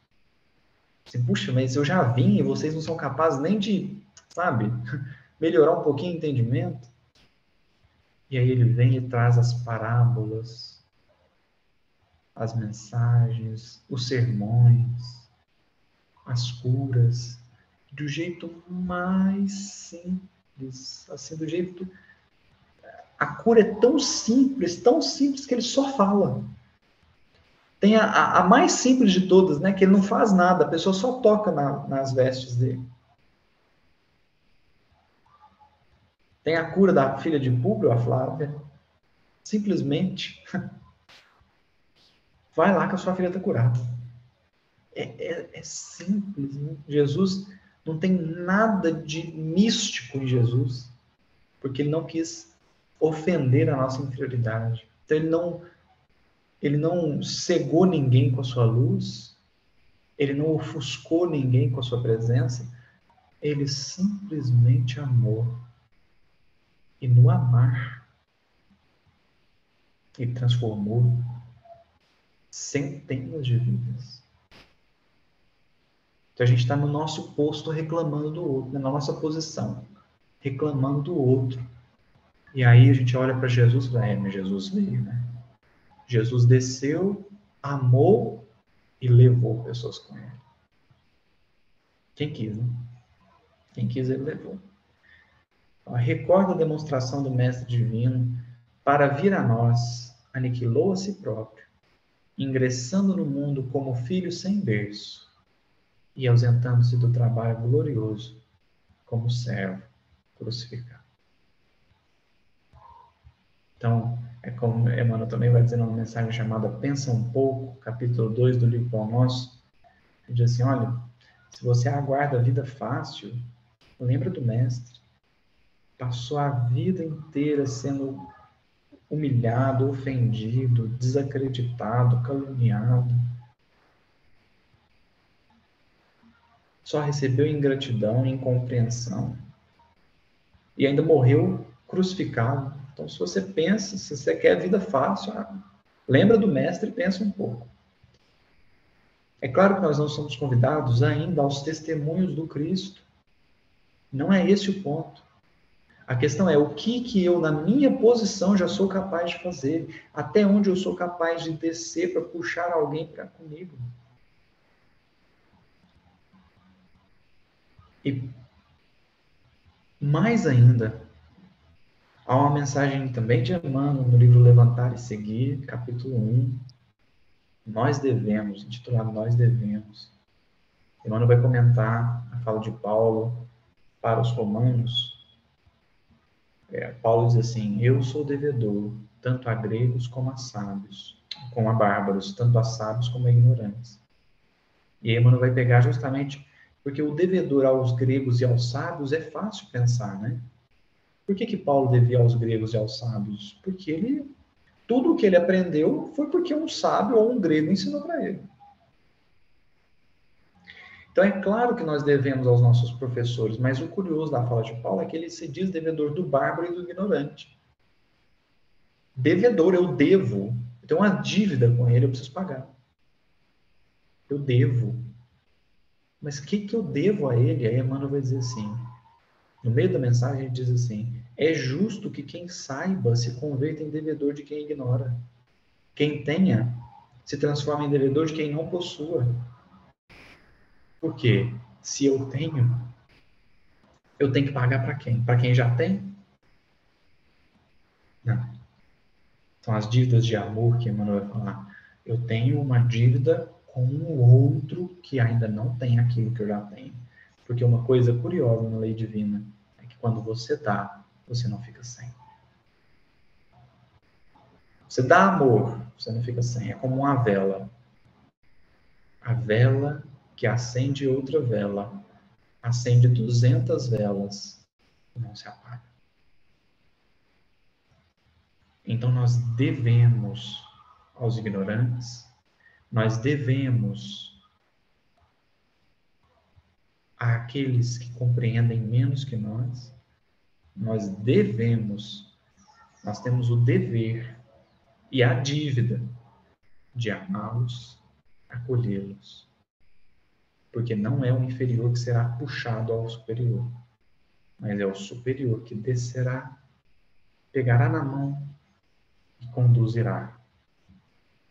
Assim, puxa, mas eu já vim e vocês não são capazes nem de, sabe, melhorar um pouquinho o entendimento. E aí ele vem e traz as parábolas, as mensagens, os sermões, as curas, do jeito mais simples, assim, do jeito... A cura é tão simples que ele só fala. Tem a mais simples de todas, né? Que ele não faz nada, a pessoa só toca nas vestes dele. Tem a cura da filha de Públio, a Flávia. Simplesmente, vai lá que a sua filha está curada. É simples, né? Jesus não tem nada de místico em Jesus, porque ele não quis ofender a nossa inferioridade. Então ele não cegou ninguém com a sua luz, ele não ofuscou ninguém com a sua presença, ele simplesmente amou. E no amar, ele transformou centenas de vidas. Então a gente está no nosso posto reclamando do outro, na nossa posição, reclamando do outro. E aí a gente olha para Jesus e fala, mas Jesus veio, né? Jesus desceu, amou e levou pessoas com ele. Quem quis, né? Quem quis, ele levou. Recorda a demonstração do Mestre Divino para vir a nós, aniquilou a si próprio, ingressando no mundo como filho sem berço e ausentando-se do trabalho glorioso como servo crucificado. Então, é como Emmanuel também vai dizer numa mensagem chamada Pensa um Pouco, capítulo 2 do livro Pão Nosso, ele diz assim, olha, se você aguarda a vida fácil, lembra do Mestre. Passou a vida inteira sendo humilhado, ofendido, desacreditado, caluniado. Só recebeu ingratidão, incompreensão. E ainda morreu crucificado. Então, se você pensa, se você quer a vida fácil, lembra do Mestre e pensa um pouco. É claro que nós não somos convidados ainda aos testemunhos do Cristo. Não é esse o ponto. A questão é o que eu, na minha posição, já sou capaz de fazer. Até onde eu sou capaz de descer para puxar alguém para comigo. E mais ainda, há uma mensagem também de Emmanuel no livro Levantar e Seguir, capítulo 1. Nós devemos, intitulado Nós Devemos. Emmanuel vai comentar a fala de Paulo para os romanos. Paulo diz assim, eu sou devedor, tanto a gregos como a sábios, como a bárbaros, tanto a sábios como a ignorantes. E aí Emmanuel vai pegar justamente porque o devedor aos gregos e aos sábios é fácil pensar, né? Por que Paulo devia aos gregos e aos sábios? Porque tudo o que ele aprendeu foi porque um sábio ou um grego ensinou para ele. Então é claro que nós devemos aos nossos professores, mas o curioso da fala de Paulo é que ele se diz devedor do bárbaro e do ignorante. Devedor, eu devo. Eu tenho uma dívida com ele, eu preciso pagar. Eu devo. Mas o que eu devo a ele? Aí Emmanuel vai dizer assim, no meio da mensagem ele diz assim, é justo que quem saiba se converta em devedor de quem ignora. Quem tenha se transforma em devedor de quem não possua. Por quê? Se eu tenho que pagar para quem? Para quem já tem? Não. São as dívidas de amor que Emmanuel vai falar. Eu tenho uma dívida com o outro que ainda não tem aquilo que eu já tenho. Porque uma coisa curiosa na lei divina é que quando você dá, você não fica sem. Você dá amor, você não fica sem. É como uma vela. A vela que acende outra vela, acende 200 velas e não se apaga. Então nós devemos aos ignorantes, nós devemos àqueles que compreendem menos que nós devemos, nós temos o dever e a dívida de amá-los, acolhê-los. Porque não é o inferior que será puxado ao superior, mas é o superior que descerá, pegará na mão e conduzirá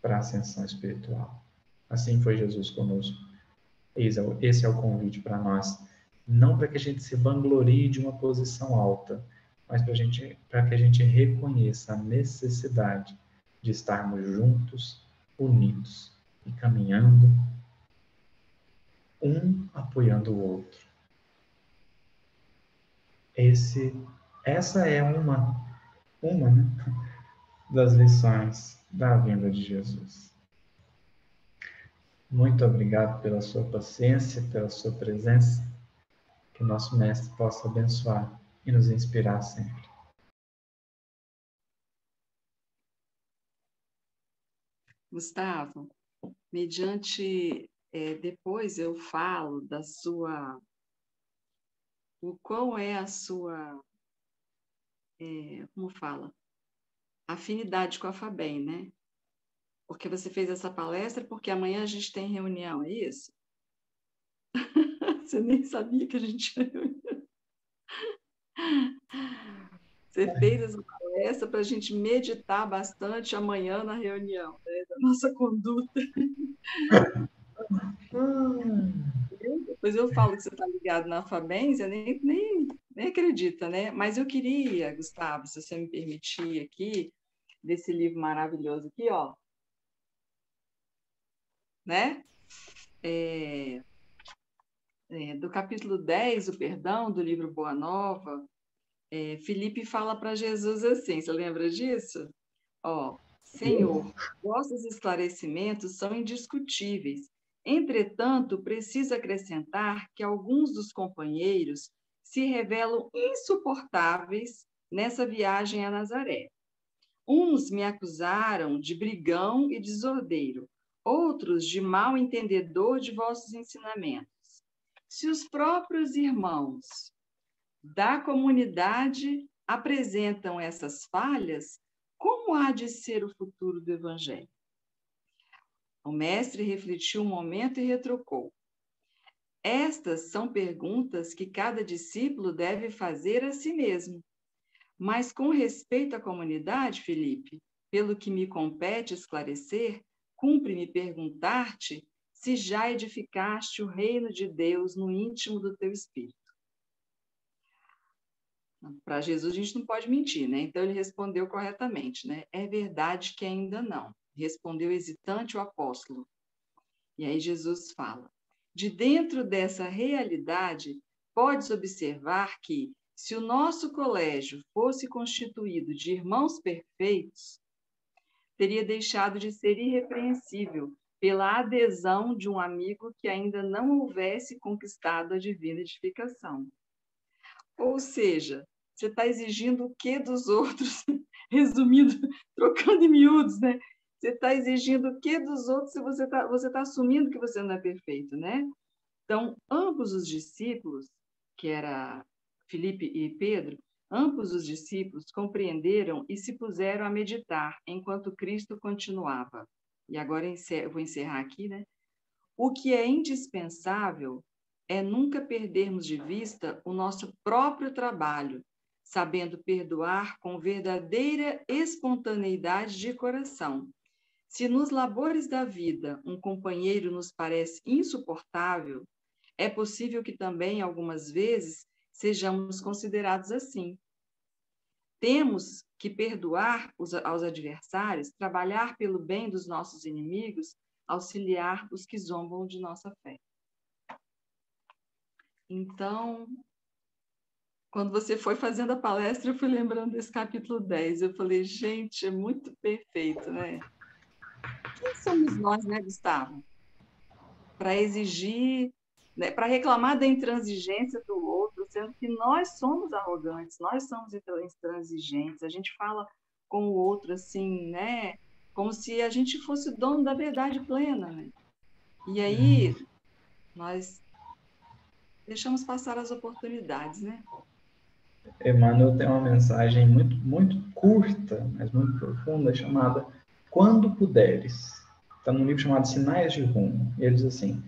para a ascensão espiritual. Assim foi Jesus conosco. Esse é o convite para nós. Não para que a gente se vanglorie de uma posição alta, mas para que a gente reconheça a necessidade de estarmos juntos, unidos e caminhando, um apoiando o outro. Essa é uma né, das lições da vinda de Jesus. Muito obrigado pela sua paciência, pela sua presença. Que o nosso Mestre possa abençoar e nos inspirar sempre. Gustavo, mediante, depois eu falo da sua, qual é a sua, como fala, afinidade com a FABEM, né? Porque você fez essa palestra porque amanhã a gente tem reunião, é isso? Você nem sabia que a gente tinha reunião. Você fez essa palestra para a gente meditar bastante amanhã na reunião, né, da nossa conduta. Depois eu falo que você está ligado na FABEM, você nem acredita, né? Mas eu queria, Gustavo, se você me permitir aqui, desse livro maravilhoso aqui, ó, né? Do capítulo 10, o perdão, do livro Boa Nova, Filipe fala para Jesus assim, você lembra disso? Ó, Senhor, vossos esclarecimentos são indiscutíveis. Entretanto, preciso acrescentar que alguns dos companheiros se revelam insuportáveis nessa viagem a Nazaré. Uns me acusaram de brigão e desordeiro, outros de mal entendedor de vossos ensinamentos. Se os próprios irmãos da comunidade apresentam essas falhas, como há de ser o futuro do Evangelho? O mestre refletiu um momento e retrucou. Estas são perguntas que cada discípulo deve fazer a si mesmo. Mas com respeito à comunidade, Filipe, pelo que me compete esclarecer, cumpre-me perguntar-te se já edificaste o reino de Deus no íntimo do teu espírito. Para Jesus a gente não pode mentir, né? Então ele respondeu corretamente, né? É verdade que ainda não. Respondeu hesitante o apóstolo. E aí Jesus fala: de dentro dessa realidade, podes observar que, se o nosso colégio fosse constituído de irmãos perfeitos, teria deixado de ser irrepreensível pela adesão de um amigo que ainda não houvesse conquistado a divina edificação. Ou seja, você está exigindo o que dos outros? Resumindo, trocando em miúdos, né? Você está exigindo o que dos outros se você tá assumindo que você não é perfeito, né? Então, ambos os discípulos, que era Filipe e Pedro, ambos os discípulos compreenderam e se puseram a meditar enquanto Cristo continuava. E agora eu vou encerrar aqui, né? O que é indispensável é nunca perdermos de vista o nosso próprio trabalho, sabendo perdoar com verdadeira espontaneidade de coração. Se nos labores da vida um companheiro nos parece insuportável, é possível que também, algumas vezes, sejamos considerados assim. Temos que perdoar aos adversários, trabalhar pelo bem dos nossos inimigos, auxiliar os que zombam de nossa fé. Então, quando você foi fazendo a palestra, eu fui lembrando desse capítulo 10. Eu falei, gente, é muito perfeito, né? Quem somos nós, né, Gustavo? Para exigir, né, para reclamar da intransigência do outro, sendo que nós somos arrogantes, nós somos intransigentes, a gente fala com o outro assim, né? Como se a gente fosse dono da verdade plena, né? E aí nós deixamos passar as oportunidades, né? Emmanuel tem uma mensagem muito, muito curta, mas muito profunda, chamada Quando Puderes. Está num livro chamado Sinais de Rumo. E ele diz assim: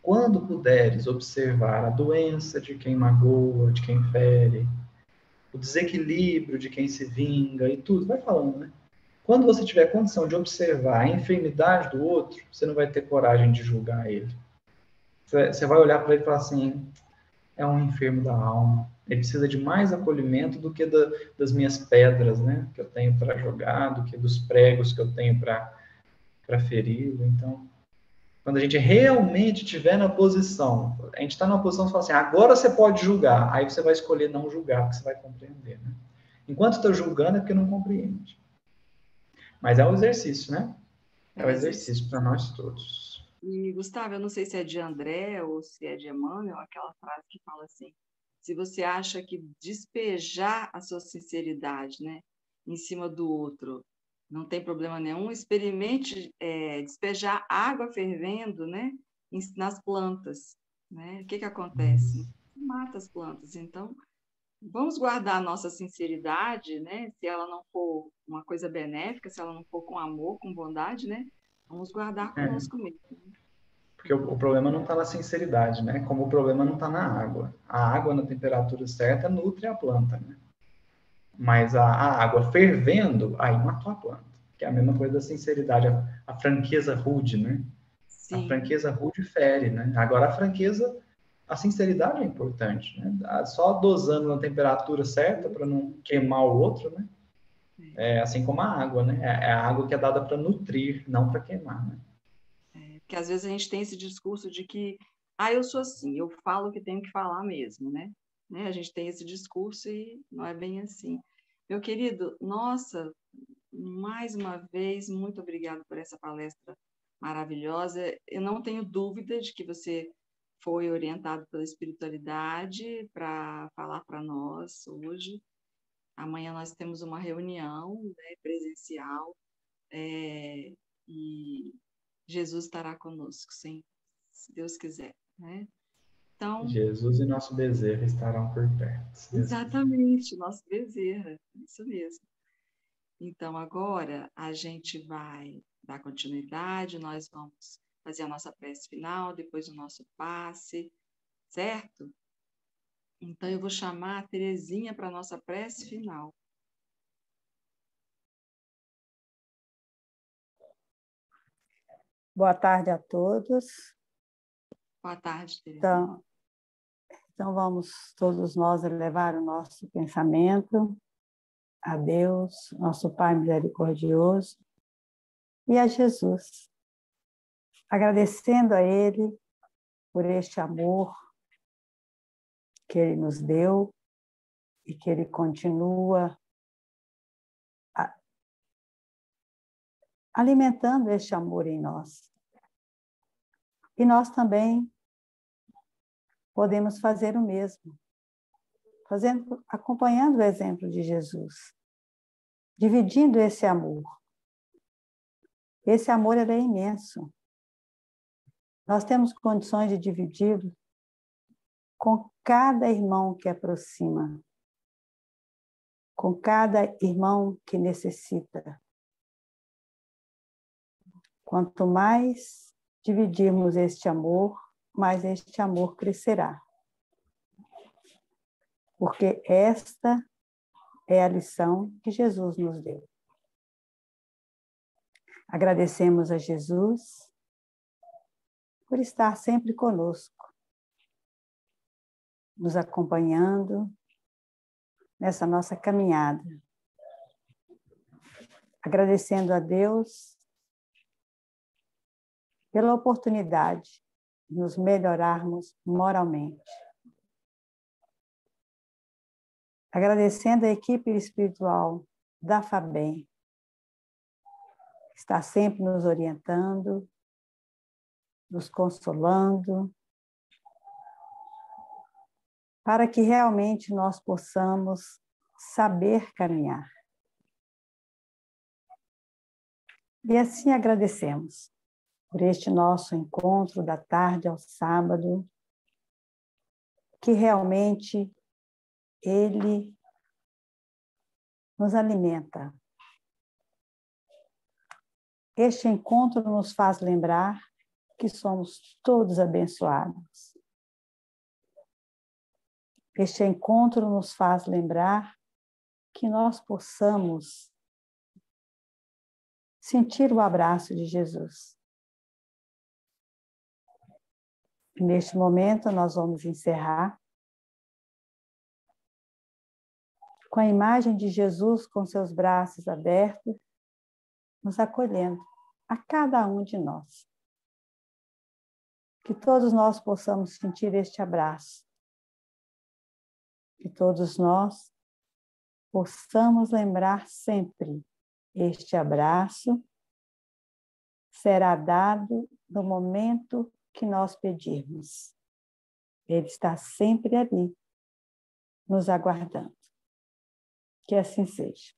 quando puderes observar a doença de quem magoa, de quem fere, o desequilíbrio de quem se vinga e tudo, vai falando, né? Quando você tiver condição de observar a enfermidade do outro, você não vai ter coragem de julgar ele. Você vai olhar para ele e falar assim: é um enfermo da alma. Ele precisa de mais acolhimento do que das minhas pedras, né? Que eu tenho para jogar, do que dos pregos que eu tenho para feri-lo. Então, quando a gente realmente estiver na posição, a gente está numa posição de falar assim: agora você pode julgar. Aí você vai escolher não julgar, porque você vai compreender, né? Enquanto está julgando é porque não compreende. Mas é um exercício, né? É um exercício para nós todos. E, Gustavo, eu não sei se é de André ou se é de Emmanuel, aquela frase que fala assim: se você acha que despejar a sua sinceridade, né, em cima do outro não tem problema nenhum, experimente despejar água fervendo, né, nas plantas, né? O que acontece? Mata as plantas. Então, vamos guardar a nossa sinceridade, né? Se ela não for uma coisa benéfica, se ela não for com amor, com bondade, né? Vamos guardar conosco mesmo. Porque o problema não está na sinceridade, né? Como o problema não está na água. A água na temperatura certa nutre a planta, né? Mas a água fervendo, aí matou a planta. Que é a mesma coisa da sinceridade, a franqueza rude, né? A Sim. franqueza rude fere, né? Agora a sinceridade é importante, né? Só dosando na temperatura certa para não queimar o outro, né? É assim como a água, né? É a água que é dada para nutrir, não para queimar, né? Porque às vezes a gente tem esse discurso de que, eu sou assim, eu falo o que tenho que falar mesmo, né? A gente tem esse discurso e não é bem assim. Meu querido, nossa, mais uma vez, muito obrigada por essa palestra maravilhosa. Eu não tenho dúvida de que você foi orientado pela espiritualidade para falar para nós hoje. Amanhã nós temos uma reunião, né, presencial, e Jesus estará conosco, sim, se Deus quiser, né? Então, Jesus e nosso Bezerra estarão por perto. exatamente, nosso Bezerra, isso mesmo. Então, agora a gente vai dar continuidade, nós vamos fazer a nossa prece final, depois o nosso passe, certo? Então, eu vou chamar a Terezinha para a nossa prece final. Boa tarde a todos. Boa tarde, Terezinha. Então vamos todos nós elevar o nosso pensamento a Deus, nosso Pai misericordioso, e a Jesus, agradecendo a Ele por este amor que Ele nos deu e que Ele continua alimentando este amor em nós. E nós também podemos fazer o mesmo, acompanhando o exemplo de Jesus, dividindo esse amor. Esse amor ele é imenso. Nós temos condições de dividi-lo com cada irmão que aproxima, com cada irmão que necessita. Quanto mais dividirmos este amor, mais este amor crescerá. Porque esta é a lição que Jesus nos deu. Agradecemos a Jesus por estar sempre conosco, nos acompanhando nessa nossa caminhada. Agradecendo a Deus pela oportunidade de nos melhorarmos moralmente. Agradecendo a equipe espiritual da FABEM, que está sempre nos orientando, nos consolando, para que realmente nós possamos saber caminhar. E assim agradecemos por este nosso encontro da tarde ao sábado, que realmente ele nos alimenta. Este encontro nos faz lembrar que somos todos abençoados. Este encontro nos faz lembrar que nós possamos sentir o abraço de Jesus. E neste momento, nós vamos encerrar com a imagem de Jesus com seus braços abertos, nos acolhendo, a cada um de nós. Que todos nós possamos sentir este abraço. Que todos nós possamos lembrar sempre: este abraço será dado no momento que nós pedirmos. Ele está sempre ali, nos aguardando. Que assim seja.